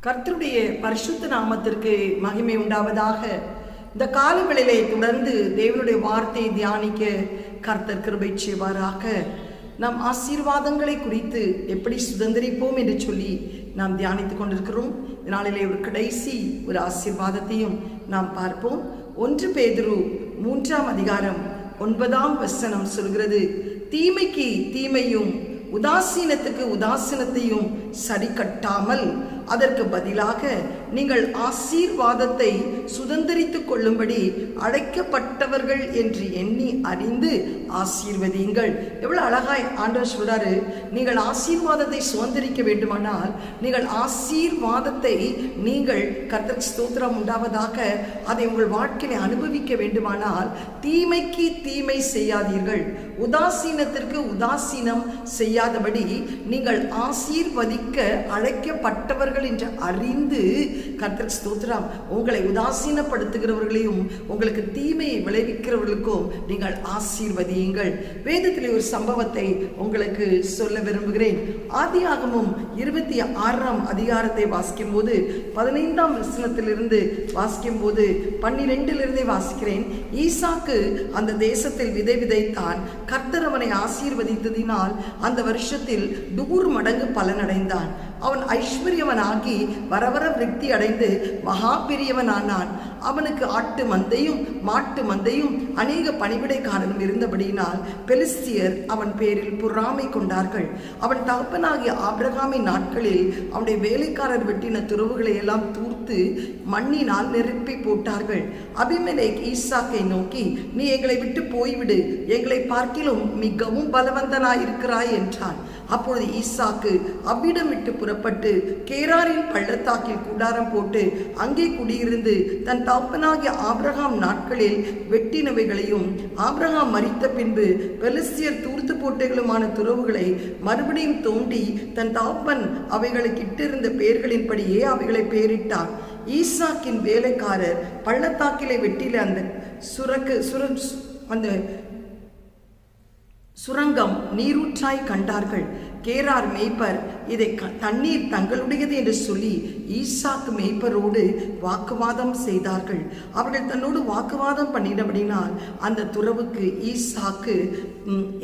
கர்த்தருடைய பரிசுத்த நாமத்திற்கு மகிமை உண்டாவதாக. இந்த காலவெளியிலே தொடர்ந்து தேவனுடைய வார்த்தையை தியானிக்க கர்த்தர் கிருபை செய்வாராக. நம் ஆசீர்வாதங்களை குறித்து எப்படி சுதந்திரிப்போம் என்று சொல்லி நாம் தியானித்துக் கொண்டிருக்கிறோம். இதனாலே ஒரு கடைசி ஒரு ஆசீர்வாதத்தையும் நாம் பார்ப்போம். 1 பேதுரு 3ஆம் அதிகாரம் 9ஆம் வசனம் சொல்கிறது, தீமைக்கு தீமையும் உதாசீனத்துக்கு உதாசீனத்தையும் சரி கட்டாமல் அதற்கு பதிலாக நீங்கள் ஆசீர்வாதத்தை சுதந்திரித்துக் கொள்ளும்படி அழைக்கப்பட்டவர்கள் என்று எண்ணி அறிந்து ஆசீர்வதியுங்கள். எவ்வளவு அழகாய் ஆண்டவர் சொல்றாரு, நீங்கள் ஆசீர்வாதத்தை சுதந்திரிக்க வேண்டுமானால், நீங்கள் ஆசீர்வாதத்தை நீங்கள் கர்த்தருக்கு ஸ்தோத்திரம் உண்டாவதாக அதை உங்கள் வாழ்க்கையை அனுபவிக்க வேண்டுமானால் தீமைக்கு தீமை செய்யாதீர்கள், உதாசீனத்திற்கு உதாசீனம் செய்யாதபடி நீங்கள் ஆசீர்வதிக்க அழைக்கப்பட்டவர்கள் என்று அறிந்து, கர்த்தருக்கு ஸ்தோத்திரம், உங்களை உதாசீனப்படுத்துகிறவர்களையும் உங்களுக்கு தீமையை விளைவிக்கிறவர்களுக்கும் நீங்கள் ஆசீர்வதியுங்கள். வேதத்திலே ஒரு சம்பவத்தை உங்களுக்கு சொல்ல விரும்புகிறேன். ஆதியாகமம் 26ஆம் அதிகாரத்தை வாசிக்கும் போது 15ஆம் வசனத்திலிருந்து வாசிக்கும் போது 12லிருந்தே வாசிக்கிறேன். ஈசாக்கு அந்த தேசத்தில் விதை விதைத்தான். கர்த்தர் அவனை ஆசீர்வதித்ததினால் அந்த வருஷத்தில் 100 மடங்கு பலனடைந்தான். அவன் ஐஸ்வர்யவனாகி வரவர விருத்தி அடைந்து மகா பெரியவனானான். அவனுக்கு ஆட்டு மந்தையும் மாட்டு மந்தையும் அநேக பணிவிடைக்காரனும் இருந்தபடியினால் பெலிஸ்தியர் அவன் பேரில் பொறாமை கொண்டார்கள். அவன் தகப்பனாகிய ஆபிரகாமின் நாட்களில் அவனுடைய வேலைக்காரர் வெட்டின துறவுகளை எல்லாம் தூர்த்து மண்ணினால் நெருப்பி போட்டார்கள். அபிமெலேக் ஈசாக்கை நோக்கி, நீ எங்களை விட்டு போய்விடு, எங்களை பார்க்கிலும் மிகவும் பலவந்தனாயிருக்கிறாய் என்றான். அப்பொழுது ஈசாக்கு அவ்விடம் விட்டு புறப்பட்டு கேராரின் பள்ளத்தாக்கில் கூடாரம் போட்டு அங்கே குடியிருந்து தன் தகப்பனாகிய ஆபிரகாம் நாட்களில் வெட்டினவைகளையும் ஆபிரகாம் மரித்த பின்பு பெலிஸ்தியர் தூர்த்து போட்டகளுமான துறவுகளை மறுபடியும் தோண்டி தன் தகப்பன் அவைகளுக்கு இட்டிருந்த பெயர்களின்படியே அவைகளை பெயரிட்டான். ஈசாக்கின் வேலைக்காரர் பள்ளத்தாக்கிலே வெட்டில அந்த சுரங்கம் நீரூற்றாய் கண்டார்கள். கேரார் மேய்ப்பர் இதை தண்ணீர் தங்களுடையது என்று சொல்லி ஈசாக்கு மேய்ப்பரோடு வாக்குவாதம் செய்தார்கள். அவர்கள் தன்னோடு வாக்குவாதம் பண்ணினபடினால் அந்த துறவுக்கு ஈசாக்கு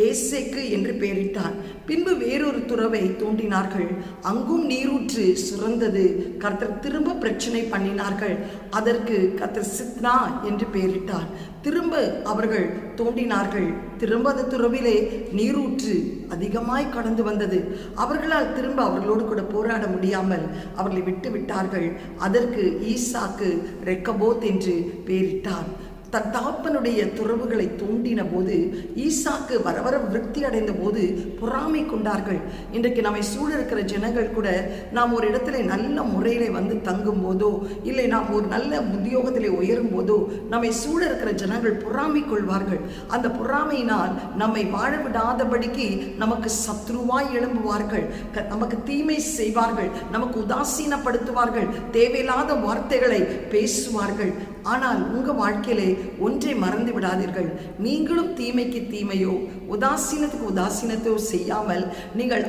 ஏசேக்கு என்று பெயரிட்டான். பின்பு வேறொரு துறவை தோண்டினார்கள். அங்கும் நீரூற்று சுரந்தது. கர்த்தர் திரும்ப பிரச்சனை பண்ணினார்கள். அதற்கு கர்த்தர் சித்னா என்று பெயரிட்டார். திரும்ப அவர்கள் தோண்டினார்கள். திரும்ப அந்த துறவிலே நீரூற்று அதிகமாய் கடந்து வந்தது. அவர்களால் திரும்ப அவர்களோடு கூட போராட முடியாமல் அவர்களை விட்டு விட்டார்கள். அதற்கு ஈசாக்கு ரெக்கபோத் என்று பெயரிட்டார். தன் தகப்பனுடைய துறவுகளை தோண்டின போது ஈசாக்கு வரவர விருத்தி அடைந்த போது பொறாமை கொண்டார்கள். இன்றைக்கு நம்மை சூழ இருக்கிற ஜனங்கள் கூட நாம் ஒரு இடத்துல நல்ல முறையிலே வந்து தங்கும் போதோ, இல்லை நாம் ஒரு நல்ல உத்தியோகத்திலே உயரும் போதோ நம்மை சூழ இருக்கிற ஜனங்கள் பொறாமை கொள்வார்கள். அந்த பொறாமையினால் நம்மை வாழ விடாதபடிக்கு நமக்கு சத்ருவாய் எழும்புவார்கள், நமக்கு தீமை செய்வார்கள், நமக்கு உதாசீனப்படுத்துவார்கள், தேவையில்லாத வார்த்தைகளை பேசுவார்கள். ஆனால் உங்க வாழ்க்கையிலே ஒன்றை மறந்து விடாதீர்கள், நீங்களும் தீமைக்கு தீமையோ உதாசீனத்துக்கு உதாசீனத்தையோ செய்யாமல் நீங்கள்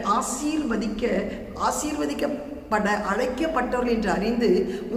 ஆசீர்வதிக்கப்பட அழைக்கப்பட்டவர்கள் என்று அறிந்து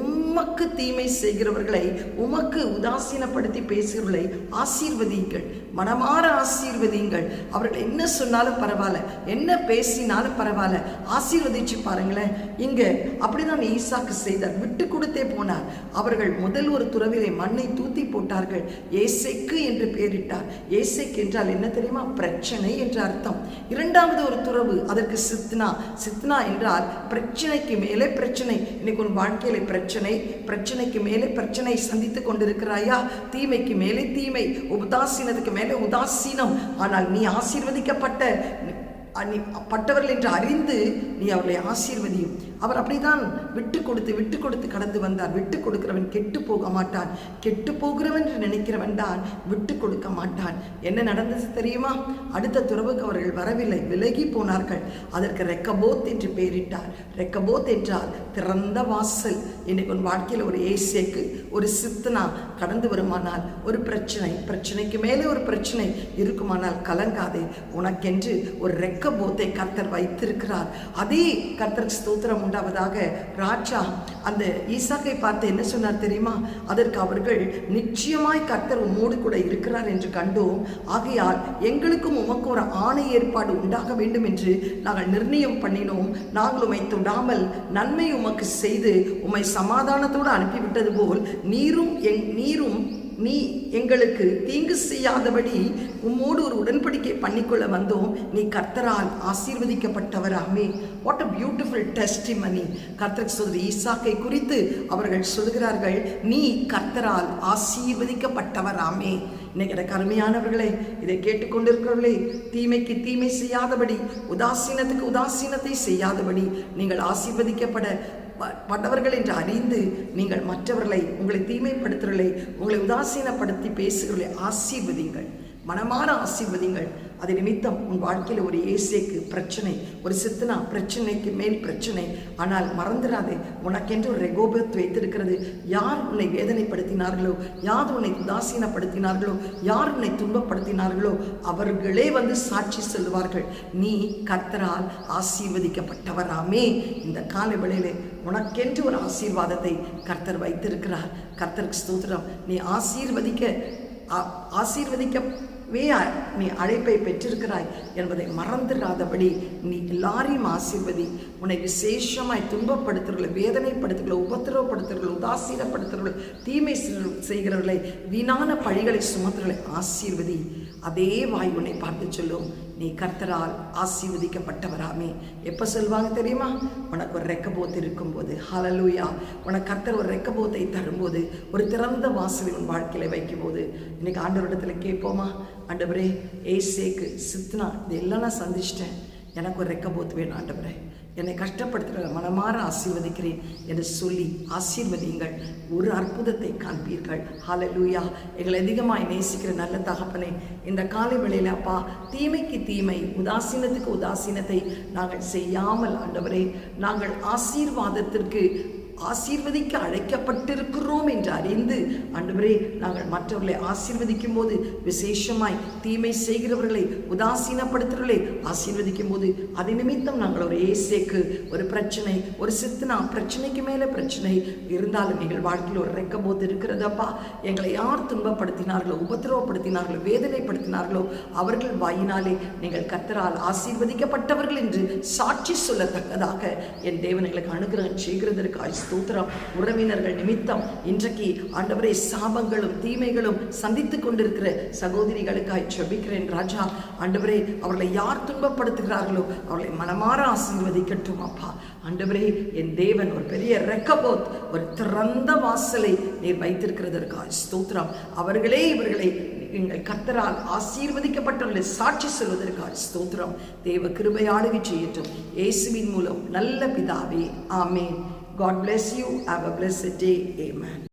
உமக்கு தீமை செய்கிறவர்களை, உமக்கு உதாசீனப்படுத்தி பேசுகிறவர்களை ஆசீர்வதியுங்கள், மனமாற ஆசீர்வதியுங்கள். அவர்கள் என்ன சொன்னாலும் பரவாயில்ல, என்ன பேசினாலும் பரவாயில்ல, ஆசீர்வதிச்சு பாருங்களேன். இங்க அப்படிதான் ஈசாக்கு செய்தார், விட்டு கொடுத்தே போனார். அவர்கள் முதல் ஒரு துறவிலே மண்ணை தூத்தி போட்டார்கள். ஏசேக்கு என்று பெயரிட்டார். ஏசேக்கு என்றால் என்ன தெரியுமா? பிரச்சனை என்று அர்த்தம். இரண்டாவது ஒரு துறவு, அதற்கு சித்னா. சித்னா என்றால் பிரச்சனைக்கு மேலே பிரச்சனை. இன்னைக்கு ஒரு வாழ்க்கையில பிரச்சனைக்கு மேலே பிரச்சனை சந்தித்துக் கொண்டிருக்கிறாயா? தீமைக்கு மேலே தீமை, உதாசீனத்துக்கு மேலே உதாசீனம். ஆனால் நீ பட்டவர்கள் என்று அறிந்து நீ அவர்களை ஆசீர்வதியும். அவர் அப்படிதான் விட்டு கொடுத்து கடந்து வந்தார். விட்டு கொடுக்கிறவன் கெட்டு போக மாட்டான், கெட்டு போகிறவன் என்று நினைக்கிறவன் தான் விட்டு கொடுக்க மாட்டான். என்ன நடந்தது தெரியுமா? அடுத்த துறவுக்கு அவர்கள் வரவில்லை, விலகி போனார்கள். அதற்கு ரெக்கபோத் என்று பெயரிட்டார். ரெக்கபோத் என்றால் திறந்த வாசல். இன்னைக்கு உன் வாழ்க்கையில் ஒரு ஏசேக்கு, ஒரு சித்னா கடந்து வருமானால், ஒரு பிரச்சனைக்கு மேலே ஒரு பிரச்சனை இருக்குமானால் கலங்காதே. உனக்கென்று ஒரு ரெக்கபோத்தை கர்த்தர் வைத்திருக்கிறார். அதே கர்த்தருக்கு ஸ்தோத்திரம் உண்டாவதாக. ராஜா அந்த ஈசாக்கை பார்த்து என்ன சொன்னார் தெரியுமா? அதற்கு அவர்கள், நிச்சயமாய் கர்த்தர் உம்மோடு கூட இருக்கிறார் என்று கண்டோம், ஆகையால் எங்களுக்கும் உமக்கு ஒரு ஆணை ஏற்பாடு உண்டாக வேண்டும் என்று நாங்கள் நிர்ணயம் பண்ணினோம். நாங்கள் உம்மை தொடாமல் நன்மை உமக்கு செய்து உம்மை சமாதானத்தோடு அனுப்பிவிட்டது போல் நீ எங்களுக்கு தீங்கு செய்யாதபடி உம்மோடு ஒரு உடன்படிக்கை பண்ணிக்கொள்ள வந்தோம். நீ கர்த்தரால் ஆசீர்வதிக்கப்பட்டவராமே. What a beautiful testimony. கர்த்தருக்கு சொல்ற ஈசாக்கை குறித்து அவர்கள் சொல்கிறார்கள், நீ கர்த்தரால் ஆசீர்வதிக்கப்பட்டவராமே. இன்னைக்கு எனக்கு அருமையானவர்களே, இதை கேட்டுக்கொண்டிருக்கிறவர்களே, தீமைக்கு தீமை செய்யாதபடி, உதாசீனத்துக்கு உதாசீனத்தை செய்யாதபடி நீங்கள் ஆசீர்வதிக்கப்பட்டவர்கள் என்று அறிந்து நீங்கள் மற்றவர்களை, உங்களை தீமைப்படுத்துகிறவர்களை, உங்களை உதாசீனப்படுத்தி பேசுகிறவர்களை ஆசீர்வதிங்கள், மனமாற ஆசீர்வதிங்கள். அது நிமித்தம் உன் வாழ்க்கையில் ஒரு ஏசேக்கு பிரச்சனை, ஒரு சித்தனா பிரச்சனைக்கு மேல் பிரச்சனை. ஆனால் மறந்துடாதே, உனக்கென்று ஒரு ரெகோபத் வைத்திருக்கிறது. யார் உன்னை வேதனைப்படுத்தினார்களோ, யார் உன்னை உதாசீனப்படுத்தினார்களோ, யார் உன்னை துன்பப்படுத்தினார்களோ அவர்களே வந்து சாட்சி சொல்லுவார்கள், நீ கர்த்தரால் ஆசீர்வதிக்கப்பட்டவராமே. இந்த கால வேளையிலே உனக்கென்று ஒரு ஆசீர்வாதத்தை கர்த்தர் வைத்திருக்கிறார். கர்த்தருக்கு ஸ்தோத்திரம். நீ ஆசீர்வதிக்கவே நீ அழைப்பை பெற்றிருக்கிறாய் என்பதை மறந்துடாதபடி நீ எல்லாரையும் ஆசீர்வதி. உன்னை விசேஷமாய் துன்பப்படுத்துகிறவர்களை, வேதனைப்படுத்துகிறவர்களை, உபத்திரவப்படுத்துகிறவர்களை, உதாசீனப்படுத்துகிறவர்களை, தீமை செய்கிறவர்களை, வீணான பழிகளை சுமத்துகிறவர்களை ஆசீர்வதி. அதே வாய் உன்னை பார்த்து சொல்லும், நீ கர்த்தரால் ஆசீர்வதிக்கப்பட்டவராமே. எப்போ சொல்வாங்க தெரியுமா? உனக்கு ஒரு ரெக்கபோத் இருக்கும்போது. ஹல்லேலூயா. உனக்கு கர்த்தர் ஒரு ரெக்கபோத்தை தரும்போது, ஒரு திறந்த வாசலை உன் வாழ்க்கையில வைக்கும்போது, இன்னைக்கு ஆண்டவரிடத்துல கேட்போமா? ஆண்டவரே, ஏசேக்கு சித்னா இதெல்லாம் நான் சந்திச்சிட்டேன், எனக்கு ஒரு ரெக்கபோத் வேணும் ஆண்டவரே, என்னை கஷ்டப்படுத்துகிற மனமாற ஆசீர்வதிக்கிறேன் என்று சொல்லி ஆசீர்வதியுங்கள். ஒரு அற்புதத்தை காண்பீர்கள். ஹல்லேலூயா. எங்களை அதிகமாய் நேசிக்கிற நல்ல தகப்பனே, இந்த காலை வேளையில அப்பா, தீமைக்கு தீமை, உதாசீனத்துக்கு உதாசீனத்தை நாங்கள் செய்யாமல் ஆண்டவரே, நாங்கள் ஆசீர்வாதத்திற்கு ஆசீர்வதிக்க அழைக்கப்பட்டிருக்கிறோம் என்று அறிந்து ஆண்டவரே, நாங்கள் மற்றவர்களை ஆசீர்வதிக்கும் போது, விசேஷமாய் தீமை செய்கிறவர்களை, உதாசீனப்படுத்துகிறவர்களை ஆசீர்வதிக்கும் போது, அது நிமித்தம் நாங்கள் ஒரு ஏசேக்கு ஒரு பிரச்சனை, ஒரு சித்தனா பிரச்சனைக்கு மேலே பிரச்சனை இருந்தாலும் எங்கள் வாழ்க்கையில் ஒரு ரெக்கபோத் இருக்கிறதப்பா. எங்களை யார் துன்பப்படுத்தினார்களோ, உபத்திரவப்படுத்தினார்களோ, வேதனைப்படுத்தினார்களோ அவர்கள் வாயினாலே நீங்கள் கர்த்தரால் ஆசீர்வதிக்கப்பட்டவர்கள் என்று சாட்சி சொல்லத்தக்கதாக என் தேவன் எங்களுக்கு அனுகிரகம் செய்கிறதற்கு ஸ்தோத்திரம். உறவினர்கள் நிமித்தம் இன்றைக்கு ஆண்டவரே சாபங்களும் தீமைகளும் சந்தித்துக் கொண்டிருக்கிற சகோதரிகளுக்காய் ஜெபிக்கிறேன் ராஜா. ஆண்டவரே, அவர்களை யார் துன்பப்படுத்துகிறார்களோ அவர்களை மனமாற ஆசீர்வதிக்கட்டும் அப்பா. ஆண்டவரே, என் தேவன் ஒரு பெரிய ரெக்கபோத், ஒரு திறந்த வாசலை நீர் வைத்திருக்கிறதற்காய் ஸ்தோத்திரம். அவர்களே இவர்களை எங்கள் கர்த்தரால் ஆசீர்வதிக்கப்பட்டவர்களை சாட்சி சொல்வதற்காக ஸ்தோத்திரம். தேவ கிருபை ஆளுகை செய்யட்டும் இயேசுவின் மூலம் நல்ல பிதாவே, ஆமென். God bless you. Have a blessed day. Amen.